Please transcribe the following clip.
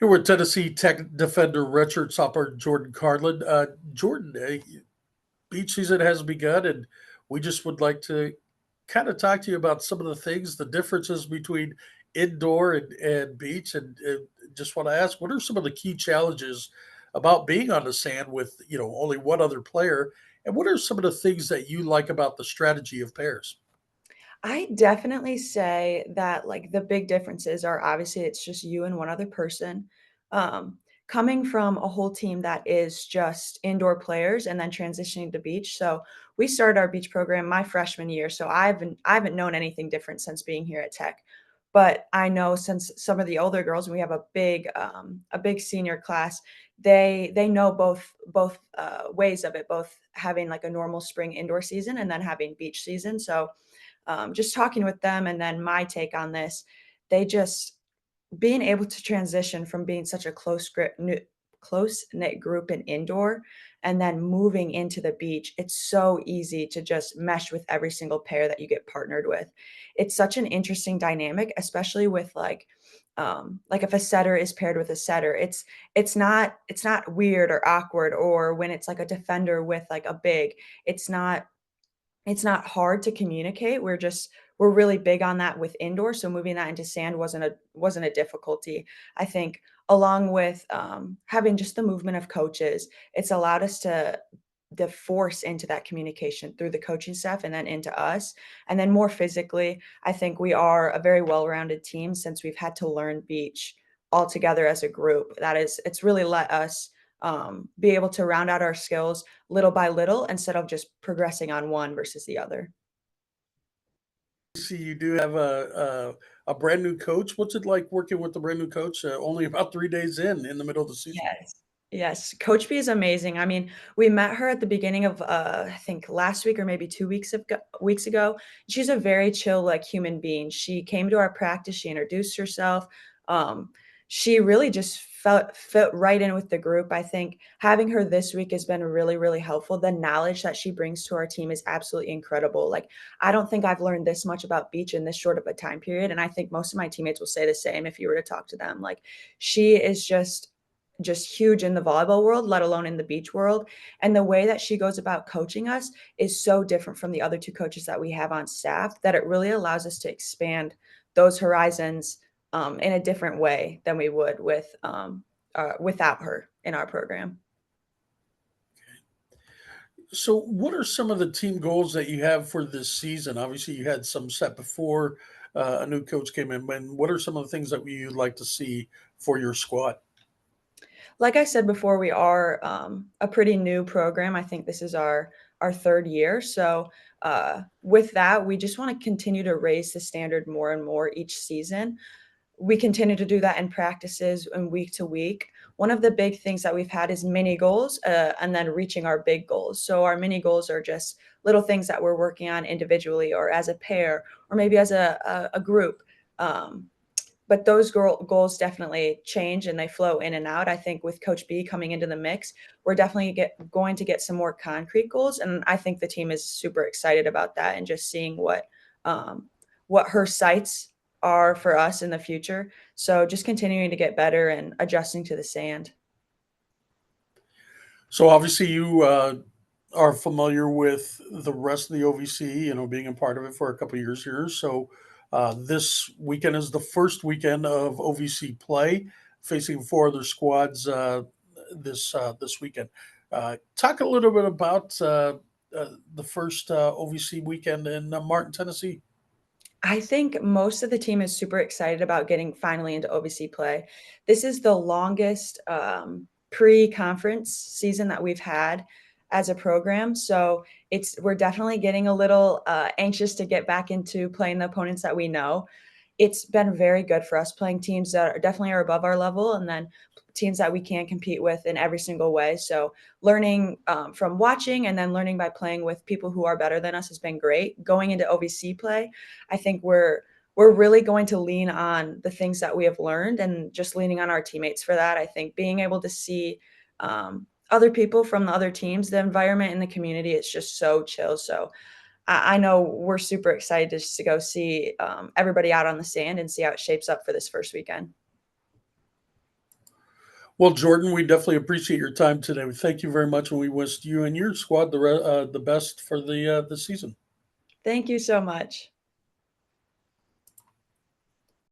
Here with Tennessee Tech defender Redshirt-Sophomore Jordan Karlan. Jordan, beach season has begun, and we just would like to kind of talk to you about some of the things, the differences between indoor and beach, and just want to ask, what are some of the key challenges about being on the sand with only one other player, and what are some of the things that you like about the strategy of pairs? I definitely say that, like, the big differences are obviously it's just you and one other person. Coming from a whole team that is just indoor players and then transitioning to beach. So we started our beach program my freshman year. So I haven't known anything different since being here at Tech. But I know since some of the older girls, and we have a big senior class, they know both ways of it, both having like a normal spring indoor season and then having beach season. So just talking with them and then my take on this, they just being able to transition from being such a close knit group in indoor and then moving into the beach, it's so easy to just mesh with every single pair that you get partnered with. It's such an interesting dynamic, especially with like if a setter is paired with a setter, it's not weird or awkward, or when it's like a defender with like a big, it's not it's not hard to communicate. We're really big on that with indoor, so moving that into sand wasn't a difficulty. I think along with, having just the movement of coaches, it's allowed us to force into that communication through the coaching staff and then into us. And then more physically, I think we are a very well-rounded team since we've had to learn beach all together as a group. It's really let us, be able to round out our skills little by little instead of just progressing on one versus the other. See, you do have a brand new coach. What's it like working with the brand new coach? Only about 3 days in the middle of the season. Yes. Yes, Coach B is amazing. I mean, we met her at the beginning of, I think last week or maybe 2 weeks ago. She's a very chill, like, human being. She came to our practice, she introduced herself. Um, she really just felt fit right in with the group. I think having her this week has been really, really helpful. The knowledge that she brings to our team is absolutely incredible. Like, I don't think I've learned this much about beach in this short of a time period, and I think most of my teammates will say the same if you were to talk to them. Like, she is just huge in the volleyball world, let alone in the beach world. And the way that she goes about coaching us is so different from the other two coaches that we have on staff that it really allows us to expand those horizons in a different way than we would without her in our program. So, what are some of the team goals that you have for this season? Obviously, you had some set before a new coach came in. And what are some of the things that you'd like to see for your squad? Like I said before, we are a pretty new program. I think this is our third year. So with that, we just want to continue to raise the standard more and more each season. We continue to do that in practices and week to week. One of the big things that we've had is mini goals, and then reaching our big goals. So our mini goals are just little things that we're working on individually or as a pair or maybe as a group. Um, but those goals definitely change and they flow in and out. I think with Coach B coming into the mix, we're definitely going to get some more concrete goals, and I think the team is super excited about that and just seeing what her sights are for us in the future. So just continuing to get better and adjusting to the sand. So, obviously, you are familiar with the rest of the OVC, being a part of it for a couple of years here. So, this weekend is the first weekend of OVC play, facing four other squads this weekend. Talk a little bit about the first OVC weekend in Martin, Tennessee. I think most of the team is super excited about getting finally into OVC play. This is the longest pre-conference season that we've had as a program, so we're definitely getting a little anxious to get back into playing the opponents that we know. It's been very good for us playing teams that are definitely are above our level, and then teams that we can compete with in every single way. So learning from watching and then learning by playing with people who are better than us has been great. Going into OVC play, I think we're really going to lean on the things that we have learned and just leaning on our teammates for that. I think being able to see other people from the other teams, the environment in the community, it's just so chill. So I know we're super excited just to go see everybody out on the sand and see how it shapes up for this first weekend. Well, Jordan, we definitely appreciate your time today. Thank you very much, and we wish you and your squad the best for the season. Thank you so much.